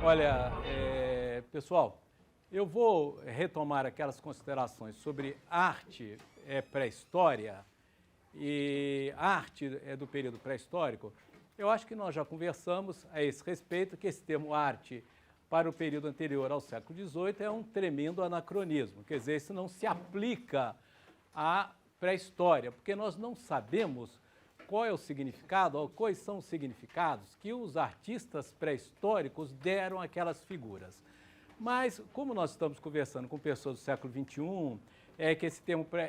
Olha, pessoal, eu vou retomar aquelas considerações sobre arte pré-história e arte do período pré-histórico. Eu acho que nós já conversamos a esse respeito que esse termo arte para o período anterior ao século XVIII é um tremendo anacronismo, quer dizer, isso não se aplica à pré-história, porque nós não sabemos qual é o significado, ou quais são os significados que os artistas pré-históricos deram àquelas figuras. Mas, como nós estamos conversando com pessoas do século XXI, que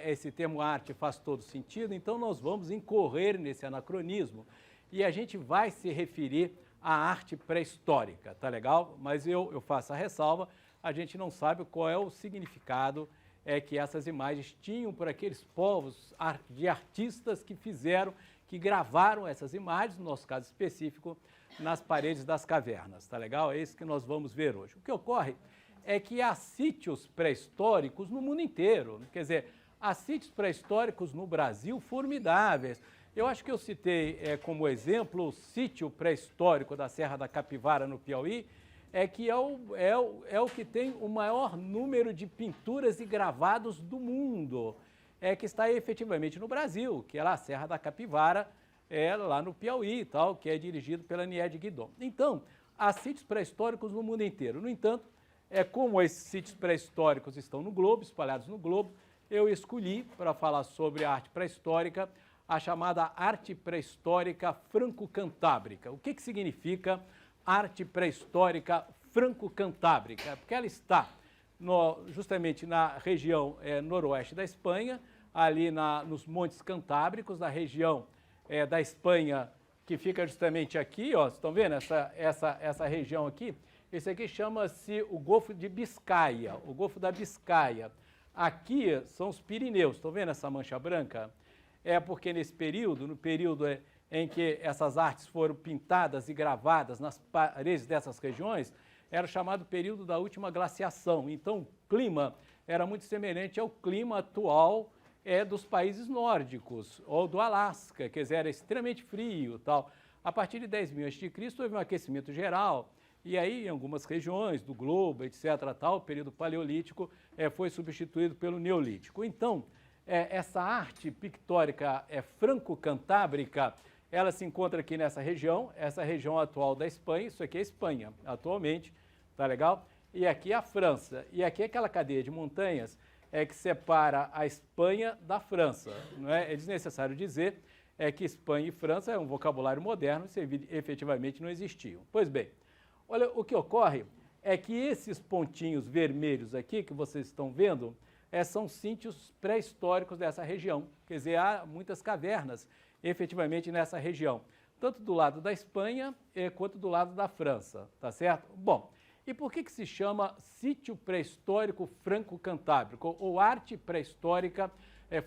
esse termo arte faz todo sentido, então nós vamos incorrer nesse anacronismo e a gente vai se referir à arte pré-histórica, tá legal? Mas eu faço a ressalva, a gente não sabe qual é o significado que essas imagens tinham por aqueles povos de artistas que gravaram essas imagens, no nosso caso específico, nas paredes das cavernas, tá legal? É isso que nós vamos ver hoje. O que ocorre é que há sítios pré-históricos no mundo inteiro, quer dizer, há sítios pré-históricos no Brasil formidáveis. Eu acho que eu citei como exemplo o sítio pré-histórico da Serra da Capivara, no Piauí, que é o que tem o maior número de pinturas e gravados do mundo, que está efetivamente no Brasil, que é lá a Serra da Capivara, lá no Piauí, tal, que é dirigido pela Niede Guidon. Então, há sítios pré-históricos no mundo inteiro. No entanto, como esses sítios pré-históricos estão no globo, espalhados no globo, eu escolhi para falar sobre a arte pré-histórica a chamada arte pré-histórica franco-cantábrica. O que significa arte pré-histórica franco-cantábrica? Porque ela está justamente na região noroeste da Espanha, ali nos Montes Cantábricos, na região da Espanha, que fica justamente aqui, ó, vocês estão vendo essa região aqui? Esse aqui chama-se o Golfo de Biscaia, o Golfo da Biscaia. Aqui são os Pirineus, estão vendo essa mancha branca? Porque nesse período, no período em que essas artes foram pintadas e gravadas nas paredes dessas regiões, era chamado período da última glaciação. Então, o clima era muito semelhante ao clima atual dos países nórdicos, ou do Alasca, quer dizer, era extremamente frio tal. A partir de 10.000 a.C., houve um aquecimento geral, e aí, em algumas regiões do globo, etc., tal, o período paleolítico foi substituído pelo neolítico. Então, essa arte pictórica franco-cantábrica, ela se encontra aqui nessa região, essa região atual da Espanha, isso aqui é a Espanha, atualmente, tá legal? E aqui é a França, e aqui é aquela cadeia de montanhas que separa a Espanha da França, não é? É desnecessário dizer que Espanha e França é um vocabulário moderno, isso efetivamente não existiam. Pois bem, olha, o que ocorre é que esses pontinhos vermelhos aqui que vocês estão vendo são sítios pré-históricos dessa região, quer dizer, há muitas cavernas efetivamente nessa região, tanto do lado da Espanha quanto do lado da França, tá certo? Bom, e por que se chama sítio pré-histórico franco-cantábrico ou arte pré-histórica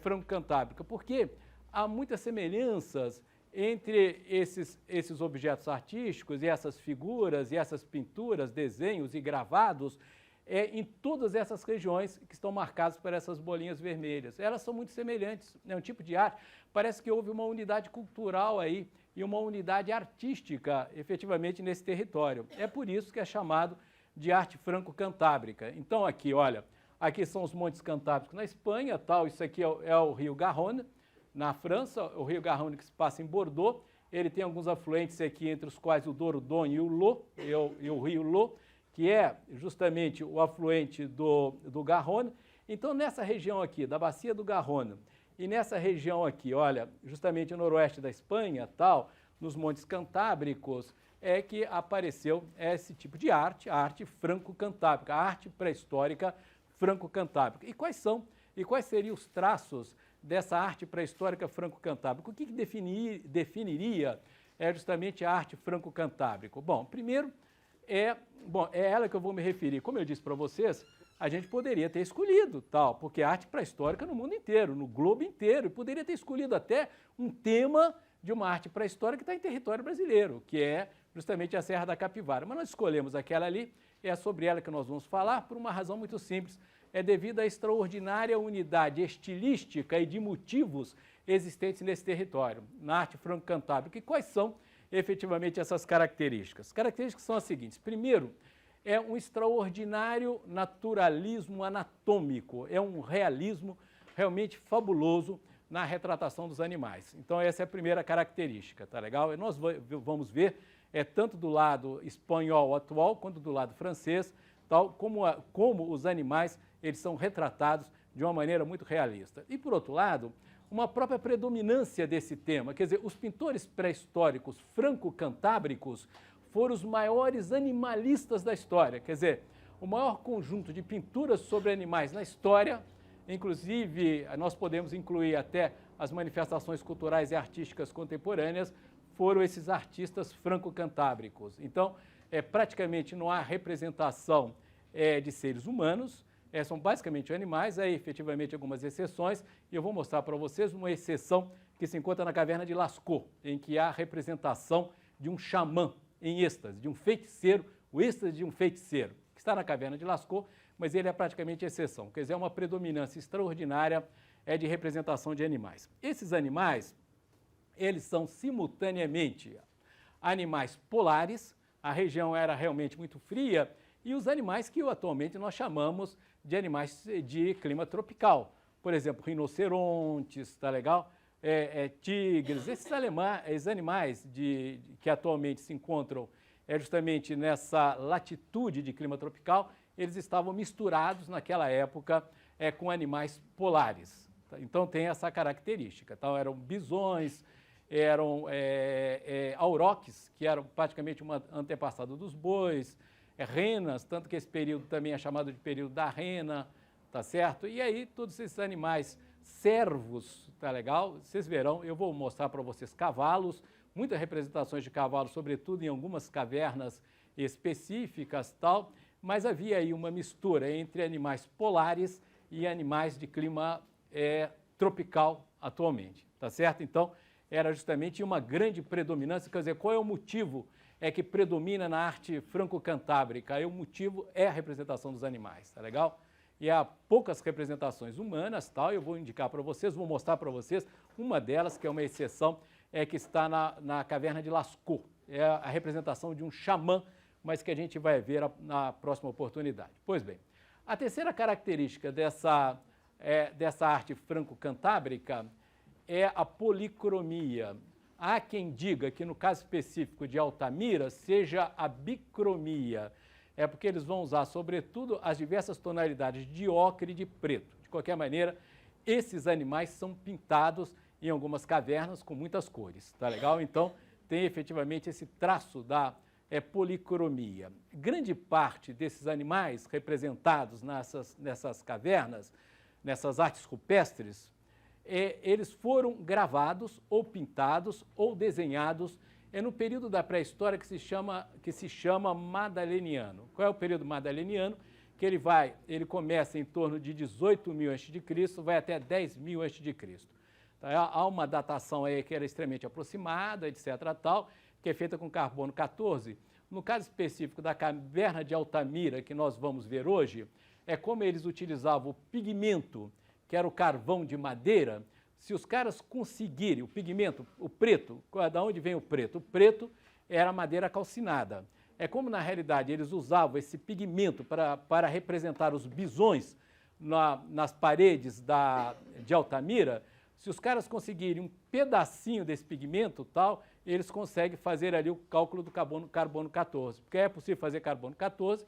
franco-cantábrica? Porque há muitas semelhanças entre esses objetos artísticos e essas figuras e essas pinturas, desenhos e gravados em todas essas regiões que estão marcadas por essas bolinhas vermelhas. Elas são muito semelhantes, é um tipo de arte, parece que houve uma unidade cultural aí e uma unidade artística efetivamente nesse território. É por isso que é chamado de arte franco-cantábrica. Então aqui, olha, aqui são os Montes Cantábricos na Espanha, tal, isso aqui é o rio Garonne, na França, o rio Garonne que se passa em Bordeaux, ele tem alguns afluentes aqui, entre os quais o Dordogne e o Lot, e o rio Lot, que é justamente o afluente do Garonne. Então, nessa região aqui, da bacia do Garonne, e nessa região aqui, olha, justamente o noroeste da Espanha, tal, nos Montes Cantábricos, que apareceu esse tipo de arte, a arte franco-cantábrica, a arte pré-histórica franco-cantábrica. E quais seriam os traços dessa arte pré-histórica franco-cantábrica? O que definiria justamente a arte franco-cantábrica? Bom, primeiro, é ela que eu vou me referir. Como eu disse para vocês, a gente poderia ter escolhido tal, porque é arte pré-histórica no mundo inteiro, no globo inteiro, e poderia ter escolhido até um tema de uma arte pré-histórica que está em território brasileiro, que é justamente a Serra da Capivara. Mas nós escolhemos aquela ali, é sobre ela que nós vamos falar, por uma razão muito simples, devido à extraordinária unidade estilística e de motivos existentes nesse território, na arte franco-cantábrica. E quais são efetivamente essas características? Características são as seguintes. Primeiro, é um extraordinário naturalismo anatômico, é um realismo realmente fabuloso na retratação dos animais. Então essa é a primeira característica, tá legal? E nós vamos ver tanto do lado espanhol atual quanto do lado francês, tal como os animais eles são retratados de uma maneira muito realista. E por outro lado, uma própria predominância desse tema, quer dizer, os pintores pré-históricos franco-cantábricos foram os maiores animalistas da história, quer dizer, o maior conjunto de pinturas sobre animais na história, inclusive nós podemos incluir até as manifestações culturais e artísticas contemporâneas, foram esses artistas franco-cantábricos. Então, praticamente não há representação de seres humanos, são basicamente animais, há efetivamente algumas exceções, e eu vou mostrar para vocês uma exceção que se encontra na caverna de Lascaux, em que há a representação de um xamã em êxtase, de um feiticeiro, o êxtase de um feiticeiro, que está na caverna de Lascaux, mas ele é praticamente exceção, quer dizer, é uma predominância extraordinária de representação de animais. Esses animais, eles são simultaneamente animais polares, a região era realmente muito fria, e os animais que atualmente nós chamamos de animais de clima tropical. Por exemplo, rinocerontes, tá legal? Tigres, esses animais que atualmente se encontram justamente nessa latitude de clima tropical, eles estavam misturados naquela época com animais polares. Tá? Então tem essa característica. Então, eram bisões, eram auroques, que eram praticamente um antepassado dos bois, renas, tanto que esse período também é chamado de período da rena, tá certo? E aí todos esses animais, cervos, tá legal? Vocês verão, eu vou mostrar para vocês cavalos, muitas representações de cavalos, sobretudo em algumas cavernas específicas, tal, mas havia aí uma mistura entre animais polares e animais de clima tropical atualmente, tá certo? Então, era justamente uma grande predominância, quer dizer, qual é o motivo que predomina na arte franco-cantábrica? O motivo é a representação dos animais, tá legal? E há poucas representações humanas, tal, eu vou indicar para vocês, vou mostrar para vocês uma delas, que é uma exceção, que está na caverna de Lascaux. É a representação de um xamã, mas que a gente vai ver na próxima oportunidade. Pois bem, a terceira característica dessa arte franco-cantábrica é a policromia. Há quem diga que no caso específico de Altamira seja a bicromia, porque eles vão usar sobretudo as diversas tonalidades de ocre e de preto. De qualquer maneira, esses animais são pintados em algumas cavernas com muitas cores, tá legal? Então, tem efetivamente esse traço da policromia. Grande parte desses animais representados nessas cavernas, nessas artes rupestres, eles foram gravados ou pintados ou desenhados no período da pré-história que se chama madaleniano. Qual é o período madaleniano? Que ele começa em torno de 18.000 a.C., vai até 10.000 a.C. Então, há uma datação aí que era extremamente aproximada, etc., tal, que é feita com carbono 14. No caso específico da caverna de Altamira, que nós vamos ver hoje, como eles utilizavam o pigmento, que era o carvão de madeira. Se os caras conseguirem o pigmento, o preto, da onde vem o preto? O preto era madeira calcinada. Como na realidade eles usavam esse pigmento para representar os bisões nas paredes de Altamira, se os caras conseguirem um pedacinho desse pigmento, tal, eles conseguem fazer ali o cálculo do carbono 14, porque é possível fazer carbono 14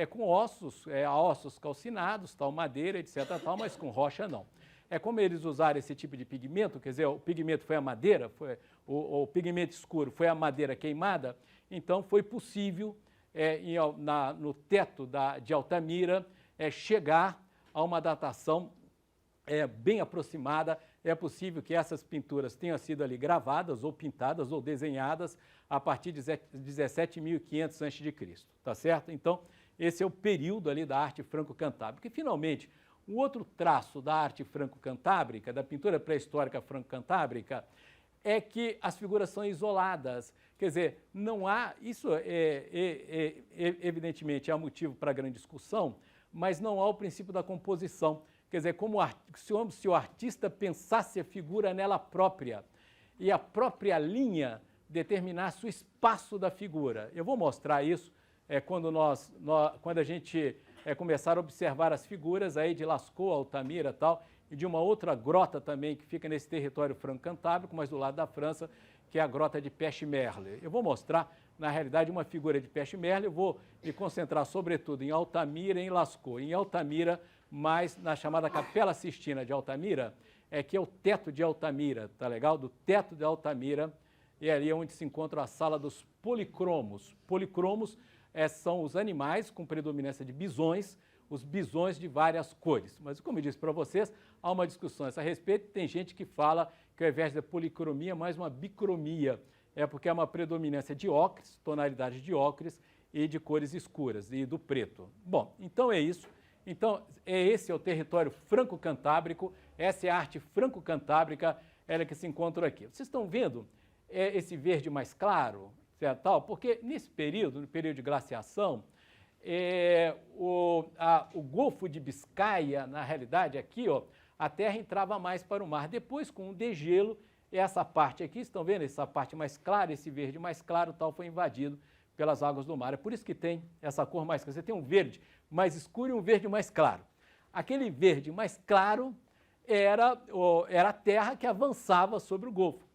com ossos calcinados, tal, madeira, etc., tal, mas com rocha não. Como eles usaram esse tipo de pigmento, quer dizer, o pigmento foi a madeira, o pigmento escuro foi a madeira queimada, então foi possível, no teto de Altamira, chegar a uma datação bem aproximada. É possível que essas pinturas tenham sido ali gravadas, ou pintadas, ou desenhadas a partir de 17.500 a.C., tá certo? Então, esse é o período ali da arte franco-cantábrica. E, finalmente, um outro traço da arte franco-cantábrica, da pintura pré-histórica franco-cantábrica, é que as figuras são isoladas. Quer dizer, não há... Isso, evidentemente, é motivo para grande discussão, mas não há o princípio da composição. Quer dizer, se o artista pensasse a figura nela própria e a própria linha determinasse o espaço da figura. Eu vou mostrar isso quando a gente começar a observar as figuras aí de Lascaux, Altamira e tal, e de uma outra grota também que fica nesse território franco-cantábrico, mas do lado da França, que é a grota de Pechmerle. Eu vou mostrar, na realidade, uma figura de Pechmerle, eu vou me concentrar sobretudo em Altamira e em Lascaux. Em Altamira, mais na chamada Capela Sistina de Altamira, que é o teto de Altamira, tá legal? Do teto de Altamira, e ali é onde se encontra a sala dos policromos. Policromos são os animais com predominância de bisões, os bisões de várias cores. Mas, como eu disse para vocês, há uma discussão a esse respeito. Tem gente que fala que ao invés da policromia é mais uma bicromia, porque é uma predominância de ocres, tonalidades de ocres e de cores escuras, e do preto. Bom, então é isso. Então, esse é o território franco-cantábrico, essa é a arte franco-cantábrica, ela que se encontra aqui. Vocês estão vendo esse verde mais claro, certo? Porque nesse período, no período de glaciação, o Golfo de Biscaia, na realidade, aqui, ó, a terra entrava mais para o mar. Depois, com o degelo, essa parte aqui, estão vendo? Essa parte mais clara, esse verde mais claro, tal, foi invadido pelas águas do mar. É por isso que tem essa cor mais clara. Você tem um verde mais escuro e um verde mais claro. Aquele verde mais claro era a terra que avançava sobre o Golfo.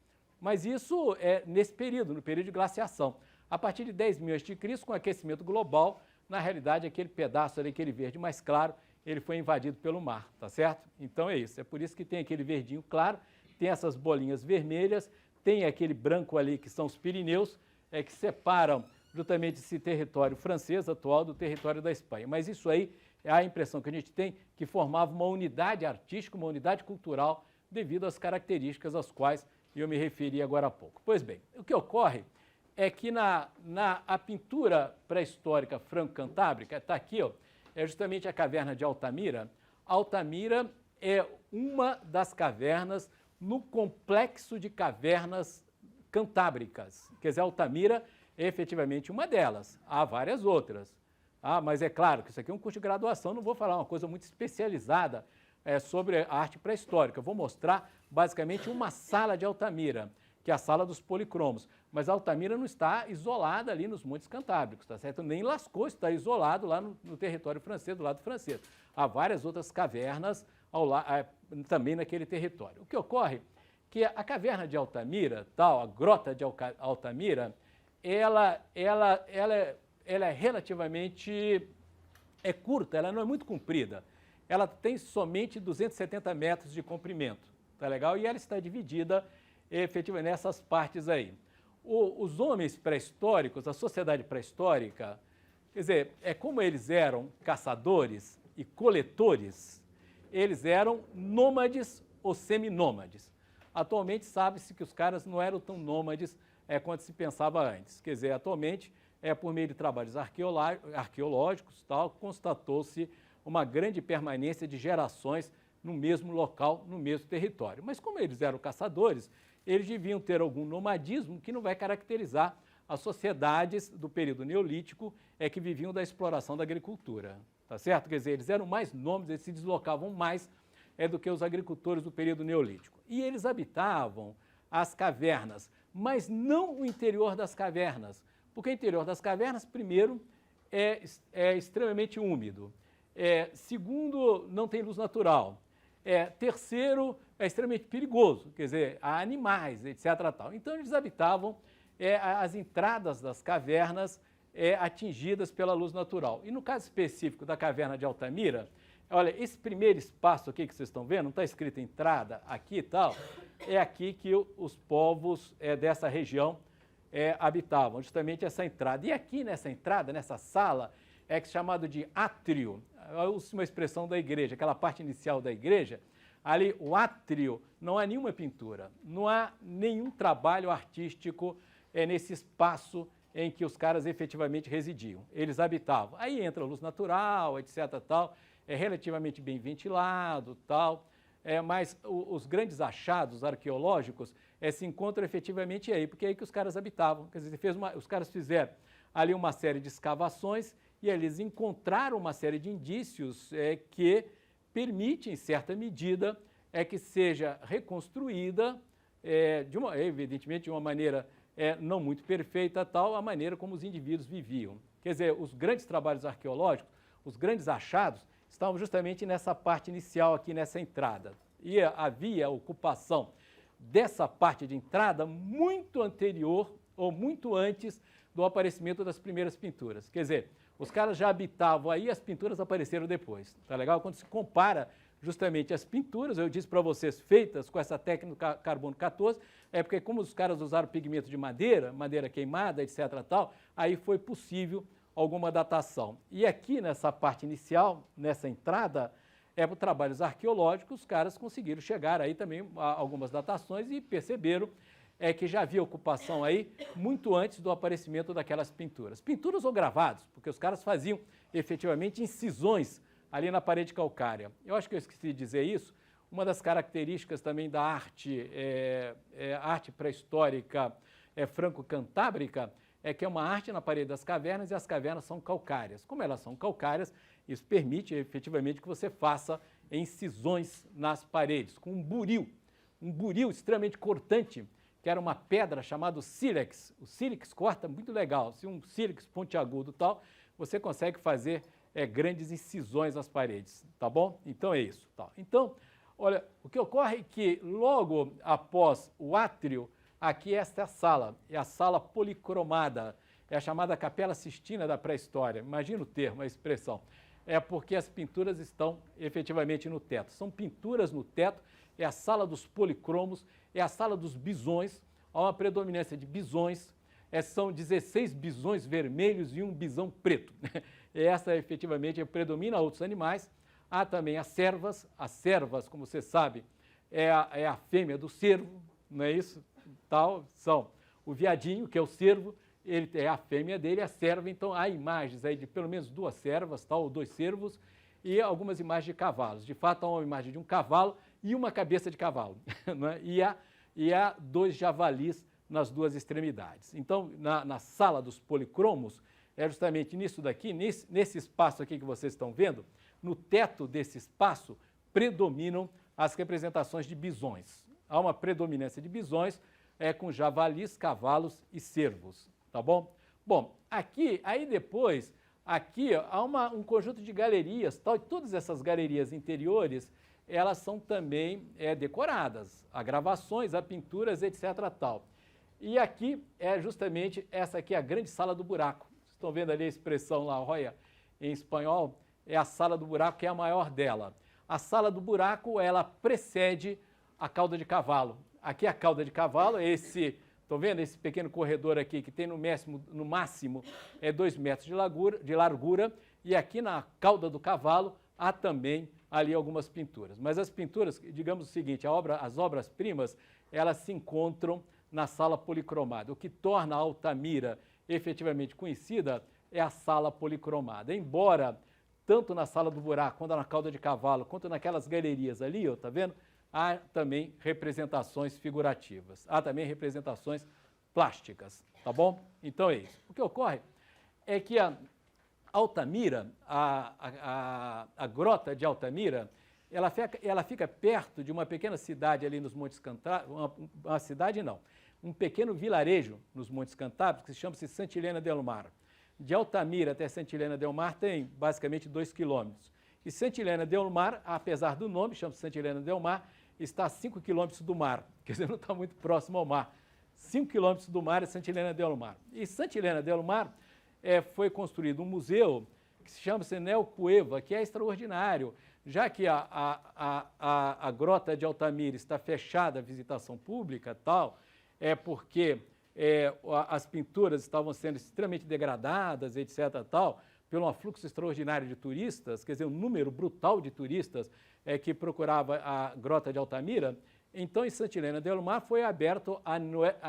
Mas isso é nesse período, no período de glaciação. A partir de 10.000 a.C., com o aquecimento global, na realidade, aquele pedaço ali, aquele verde mais claro, ele foi invadido pelo mar, tá certo? Então é isso, é por isso que tem aquele verdinho claro, tem essas bolinhas vermelhas, tem aquele branco ali que são os Pirineus, que separam justamente esse território francês atual do território da Espanha. Mas isso aí é a impressão que a gente tem que formava uma unidade artística, uma unidade cultural, devido às características às quais eu me referi agora há pouco. Pois bem, o que ocorre é que a pintura pré-histórica franco-cantábrica, está aqui, ó, é justamente a caverna de Altamira. Altamira é uma das cavernas no complexo de cavernas cantábricas. Quer dizer, Altamira é efetivamente uma delas. Há várias outras. Mas é claro que isso aqui é um curso de graduação, não vou falar uma coisa muito especializada sobre a arte pré-histórica. Eu vou mostrar basicamente uma sala de Altamira, que é a sala dos policromos. Mas Altamira não está isolada ali nos Montes Cantábricos, tá certo? Nem Lascaux está isolado lá no território francês, do lado francês. Há várias outras cavernas também naquele território. O que ocorre é que a caverna de Altamira, a grota de Altamira, ela é relativamente curta, ela não é muito comprida. Ela tem somente 270 metros de comprimento, tá legal? E ela está dividida efetivamente nessas partes aí. Os homens pré-históricos, a sociedade pré-histórica, quer dizer, como eles eram caçadores e coletores, eles eram nômades ou seminômades. Atualmente sabe-se que os caras não eram tão nômades quanto se pensava antes. Quer dizer, atualmente, por meio de trabalhos arqueológicos, constatou-se uma grande permanência de gerações no mesmo local, no mesmo território. Mas como eles eram caçadores, eles deviam ter algum nomadismo que não vai caracterizar as sociedades do período neolítico que viviam da exploração da agricultura, tá certo? Quer dizer, eles eram mais nômades, eles se deslocavam mais do que os agricultores do período neolítico. E eles habitavam as cavernas, mas não o interior das cavernas, porque o interior das cavernas, primeiro, é extremamente úmido, segundo, não tem luz natural, terceiro, é extremamente perigoso, quer dizer, há animais, etc. Tal. Então, eles habitavam as entradas das cavernas atingidas pela luz natural. E no caso específico da caverna de Altamira, olha, esse primeiro espaço aqui que vocês estão vendo, não está escrito entrada aqui e tal, é aqui que os povos dessa região habitavam, justamente essa entrada. E aqui nessa entrada, nessa sala, que é chamado de átrio, uma expressão da igreja, aquela parte inicial da igreja, ali o átrio, não há nenhuma pintura, não há nenhum trabalho artístico nesse espaço em que os caras efetivamente residiam. Eles habitavam. Aí entra a luz natural, etc. Tal, é relativamente bem ventilado, tal, mas os grandes achados arqueológicos se encontram efetivamente aí, porque é aí que os caras habitavam. Quer dizer, os caras fizeram ali uma série de escavações e eles encontraram uma série de indícios que permitem, em certa medida, que seja reconstruída, evidentemente de uma maneira não muito perfeita, tal, a maneira como os indivíduos viviam. Quer dizer, os grandes trabalhos arqueológicos, os grandes achados, estavam justamente nessa parte inicial aqui, nessa entrada. E havia ocupação dessa parte de entrada muito anterior ou muito antes do aparecimento das primeiras pinturas. Quer dizer, os caras já habitavam aí, as pinturas apareceram depois. Tá legal? Quando se compara justamente as pinturas, eu disse para vocês, feitas com essa técnica carbono 14, é porque como os caras usaram pigmento de madeira, madeira queimada, etc. tal, aí foi possível alguma datação. E aqui nessa parte inicial, nessa entrada, para trabalhos arqueológicos, os caras conseguiram chegar aí também a algumas datações e perceberam que já havia ocupação aí muito antes do aparecimento daquelas pinturas. Pinturas ou gravados, porque os caras faziam efetivamente incisões ali na parede calcária. Eu acho que eu esqueci de dizer isso. Uma das características também da arte, arte pré-histórica franco-cantábrica, é que é uma arte na parede das cavernas e as cavernas são calcárias. Como elas são calcárias, isso permite efetivamente que você faça incisões nas paredes, com um buril extremamente cortante, que era uma pedra chamada sílex. O sílex corta muito legal. Se um sílex pontiagudo e tal, você consegue fazer grandes incisões nas paredes, tá bom? Então é isso. Tá. Então, olha, o que ocorre é que logo após o átrio, aqui esta é a sala sala policromada, é a chamada Capela Sistina da pré-história. Imagina o termo, a expressão. É porque as pinturas estão efetivamente no teto. São pinturas no teto, é a sala dos policromos, é a sala dos bisões, há uma predominância de bisões, são 16 bisões vermelhos e um bisão preto. Essa efetivamente predomina outros animais. Há também as servas, como você sabe, é a fêmea do cervo, não é isso? Tal, são o viadinho, que é o cervo, ele é a fêmea dele, a serva, então há imagens aí de pelo menos 2 servas, tal, ou 2 cervos, e algumas imagens de cavalos. De fato, há uma imagem de um cavalo e uma cabeça de cavalo, né? e há 2 javalis nas 2 extremidades. Então, na sala dos policromos, é justamente nisso daqui, nesse espaço aqui que vocês estão vendo, no teto desse espaço, predominam as representações de bisões. Há uma predominância de bisões com javalis, cavalos e cervos, tá bom? Bom, aí depois, aqui há um conjunto de galerias, tal, e todas essas galerias interiores, elas são também decoradas, há gravações, há pinturas, etc. tal. E aqui justamente essa aqui, a grande sala do buraco. Vocês estão vendo ali a expressão La Joya em espanhol? É a sala do buraco, que é a maior dela. A sala do buraco, ela precede a cauda de cavalo. Aqui a cauda de cavalo, estão vendo esse pequeno corredor aqui, que tem no máximo 2 metros de largura, e aqui na cauda do cavalo há também ali algumas pinturas. Mas as pinturas, digamos o seguinte, as obras-primas, elas se encontram na sala policromada. O que torna a Altamira efetivamente conhecida é a sala policromada. Embora, tanto na sala do buraco, quanto na cauda de cavalo, quanto naquelas galerias ali, ó, tá vendo? Há também representações figurativas, há também representações plásticas, tá bom? Então é isso. O que ocorre é que a Altamira, a grota de Altamira, ela fica perto de uma pequena cidade ali nos Montes Cantábricos, uma cidade não, um pequeno vilarejo nos Montes Cantábricos que chama-se Santa Helena del Mar. De Altamira até Santa Helena del Mar tem basicamente 2 quilômetros. E Santa Helena del Mar, apesar do nome, chama-se Santa Helena del Mar, está a 5 quilômetros do mar, quer dizer, não está muito próximo ao mar. 5 quilômetros do mar é Santa Helena del Mar. E Santa Helena del Mar foi construído um museu que se chama Neo Cueva, que é extraordinário, já que a grota de Altamira está fechada à visitação pública, tal, porque as pinturas estavam sendo extremamente degradadas, etc., tal, pelo afluxo extraordinário de turistas, quer dizer, um número brutal de turistas que procurava a grota de Altamira. Então, em Santa Helena del Mar foi aberto a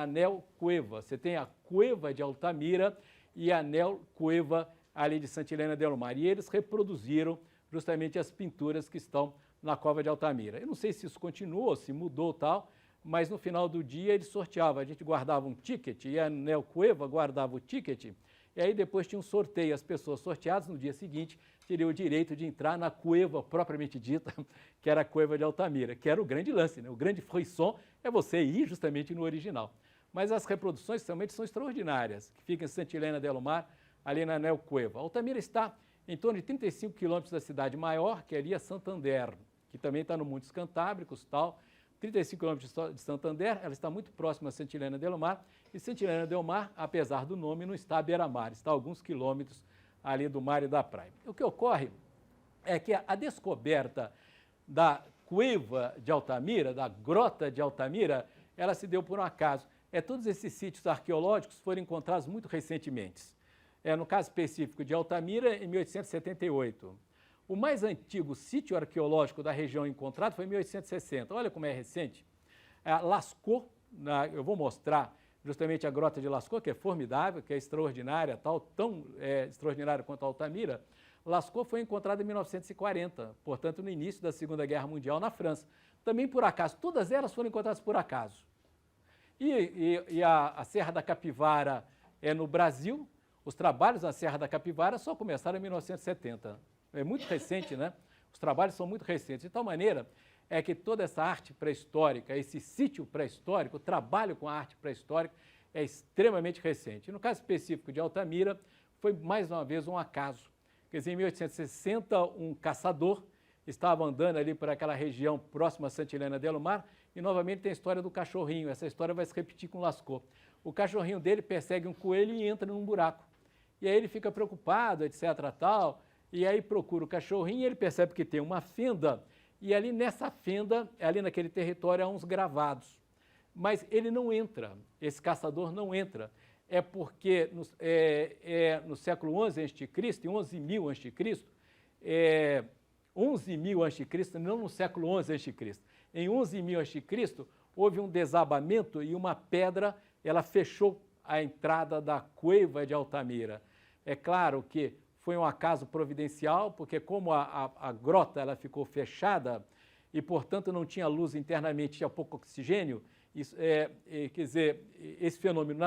Neo Cueva. Você tem a Cueva de Altamira e a Neo Cueva ali de Santa Helena del Mar. E eles reproduziram justamente as pinturas que estão na Cova de Altamira. Eu não sei se isso continuou, se mudou tal, mas no final do dia eles sorteavam. A gente guardava um ticket e a Neo Cueva guardava o ticket. E aí depois tinha um sorteio. As pessoas sorteadas no dia seguinte teriam o direito de entrar na cueva propriamente dita, que era a Cueva de Altamira, que era o grande lance, né? O grande frisson é você ir justamente no original. mas as reproduções realmente são extraordinárias, que fica em Santa Helena del Mar, ali na Neocueva. Altamira está em torno de 35 quilômetros da cidade maior, que é ali a Santander, que também está no Montes Cantábricos, tal. 35 quilômetros de Santander, ela está muito próxima a Santa Helena del Mar, e Santa Helena del Mar, apesar do nome, não está à beira-mar, está a alguns quilômetros ali do mar e da praia. O que ocorre é que a descoberta da cueva de Altamira, da grota de Altamira, ela se deu por um acaso. Todos esses sítios arqueológicos foram encontrados muito recentemente. No caso específico de Altamira, em 1878. O mais antigo sítio arqueológico da região encontrado foi em 1860. Olha como é recente. Lascaux, eu vou mostrar justamente a grota de Lascaux, que é formidável, que é extraordinária, tão extraordinária quanto a Altamira. Lascaux foi encontrada em 1940, portanto, no início da Segunda Guerra Mundial, na França. Também por acaso, todas elas foram encontradas por acaso. E a Serra da Capivara no Brasil. Os trabalhos na Serra da Capivara só começaram em 1970. É muito recente, né? Os trabalhos são muito recentes. De tal maneira que toda essa arte pré-histórica, esse sítio pré-histórico, o trabalho com a arte pré-histórica é extremamente recente. No caso específico de Altamira, foi mais uma vez um acaso. Quer dizer, em 1860, um caçador estava andando ali por aquela região próxima a Santa Helena del Mar e novamente tem a história do cachorrinho. Essa história vai se repetir com Lascaux. O cachorrinho dele persegue um coelho e entra num buraco. E aí ele fica preocupado, etc. tal, e aí procura o cachorrinho e ele percebe que tem uma fenda, e ali nessa fenda, ali naquele território, há uns gravados. Mas ele não entra, esse caçador não entra. É porque no século XI a.C., em 11.000 a.C., 11.000 a.C., não no século XI a.C., em 11.000 a.C., houve um desabamento e uma pedra, ela fechou a entrada da cueva de Altamira. É claro que foi um acaso providencial, porque como a grota ela ficou fechada e, portanto, não tinha luz internamente, tinha pouco oxigênio, isso, quer dizer, esse fenômeno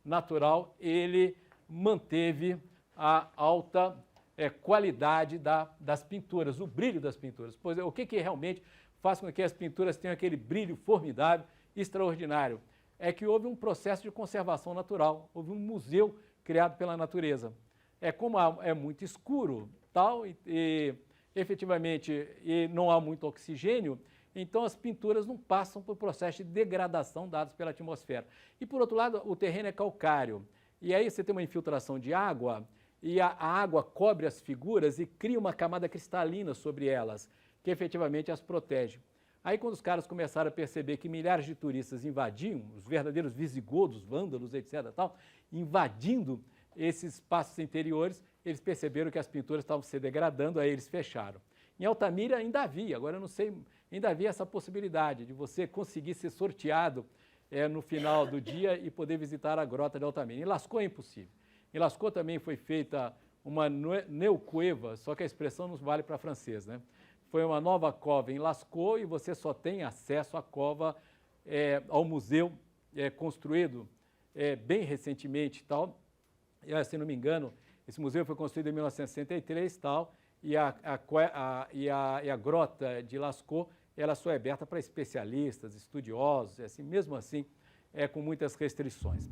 natural, ele manteve a alta qualidade das pinturas, o brilho das pinturas. Pois o que realmente faz com que as pinturas tenham aquele brilho formidável, extraordinário? É que houve um processo de conservação natural, houve um museu criado pela natureza. Como é muito escuro, e efetivamente não há muito oxigênio, então as pinturas não passam por processo de degradação dados pela atmosfera. E por outro lado, o terreno é calcário, e aí você tem uma infiltração de água, e a água cobre as figuras e cria uma camada cristalina sobre elas, que efetivamente as protege. Aí quando os caras começaram a perceber que milhares de turistas invadiam, os verdadeiros visigodos, vândalos, etc., invadindo esses espaços interiores, eles perceberam que as pinturas estavam se degradando, aí eles fecharam. Em Altamira ainda havia, agora eu não sei, ainda havia essa possibilidade de você conseguir ser sorteado no final do dia e poder visitar a grota de Altamira. Em Lascaux é impossível. Em Lascaux também foi feita uma neocueva, só que a expressão não vale para francês, né? Foi uma nova cova em Lascaux e você só tem acesso à cova, ao museu construído bem recentemente, se não me engano, esse museu foi construído em 1963, e a grota de Lascaux, ela só é aberta para especialistas, estudiosos, mesmo assim, com muitas restrições.